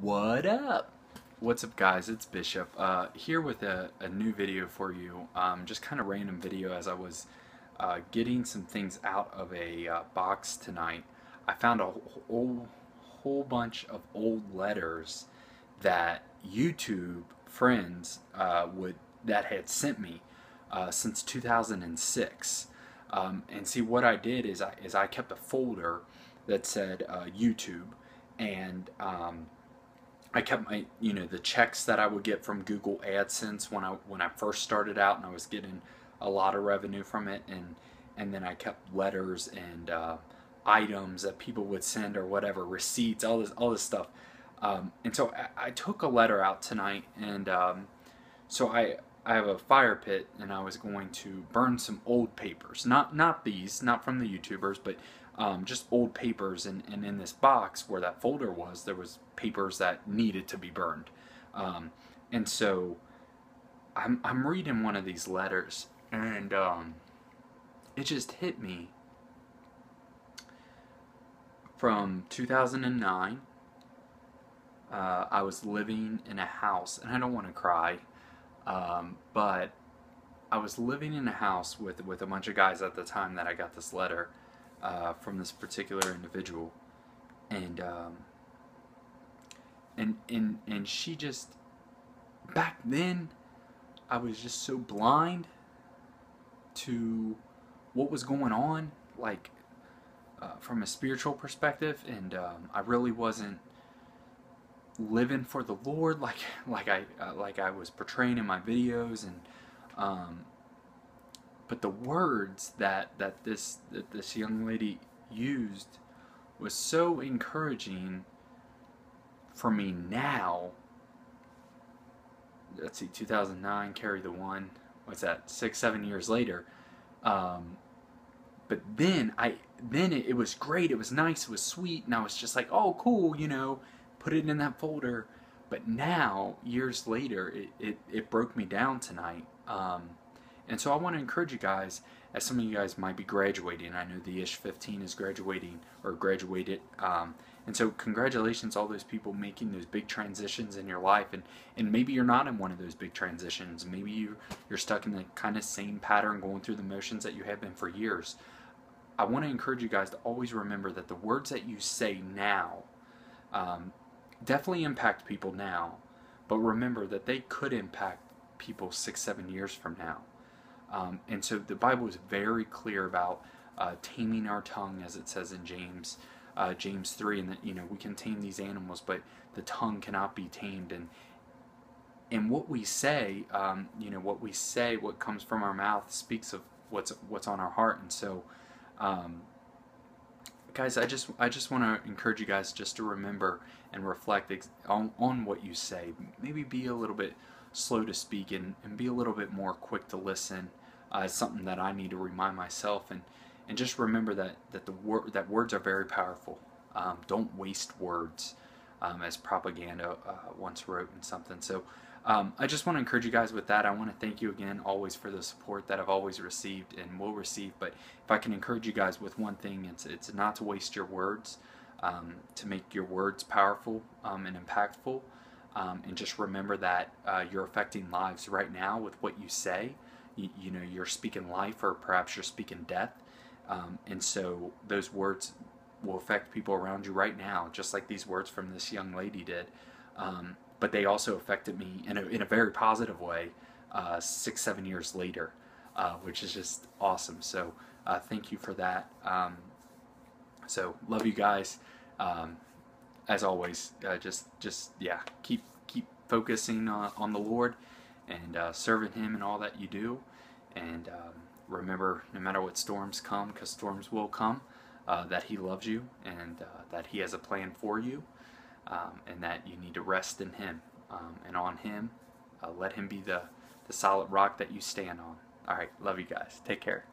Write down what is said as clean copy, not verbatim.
What up? What's up, guys? It's Bishop here with a new video for you. Just kind of random video as I was getting some things out of a box tonight. I found a whole bunch of old letters that YouTube friends that had sent me since 2006. And see, what I did is I kept a folder that said YouTube, and I kept my, the checks that I would get from Google AdSense when I first started out, and I was getting a lot of revenue from it, and then I kept letters and items that people would send or whatever, receipts, all this stuff. And so I took a letter out tonight, and so I have a fire pit, and I was going to burn some old papers, not these, not from the YouTubers, but just old papers, and in this box where that folder was, there was papers that needed to be burned. And so I'm reading one of these letters, and it just hit me from 2009. I was living in a house, and I don't want to cry, but I was living in a house with a bunch of guys at the time that I got this letter from this particular individual, and she just, back then I was just so blind to what was going on, like from a spiritual perspective, and I really wasn't living for the Lord like I was portraying in my videos, and but the words that this young lady used was so encouraging for me now. Let's see, 2009, carry the one. What's that? 6-7 years later. But then it was great. It was nice. It was sweet, and I was just like, oh, cool, put it in that folder. But now, years later, it broke me down tonight. And so I want to encourage you guys, as some of you guys might be graduating. I know the Ish 15 is graduating, or graduated. And so congratulations, all those people making those big transitions in your life. And maybe you're not in one of those big transitions. Maybe you're stuck in the kind of same pattern, going through the motions that you have been for years. I want to encourage you guys to always remember that the words that you say now definitely impact people now, but remember that they could impact people 6-7 years from now. And so the Bible is very clear about taming our tongue, as it says in James 3, and that we can tame these animals, but the tongue cannot be tamed. And what we say, what comes from our mouth speaks of what's on our heart. And so, guys, I just want to encourage you guys just to remember and reflect on what you say. Maybe be a little bit slow to speak, and be a little bit more quick to listen. It's something that I need to remind myself, and just remember that words are very powerful. Don't waste words, as propaganda once wrote in something. So I just want to encourage you guys with that. I want to thank you again always for the support that I've always received and will receive. But if I can encourage you guys with one thing, it's not to waste your words, to make your words powerful and impactful. And just remember that you're affecting lives right now with what you say. You're speaking life, or perhaps you're speaking death. And so those words will affect people around you right now, just like these words from this young lady did. But they also affected me in a very positive way 6-7 years later, which is just awesome. So thank you for that. So love you guys. As always, keep focusing on the Lord, and serving Him in all that you do. And remember, no matter what storms come, because storms will come, that He loves you, and that He has a plan for you, and that you need to rest in Him, and on Him. Let Him be the solid rock that you stand on. All right, love you guys. Take care.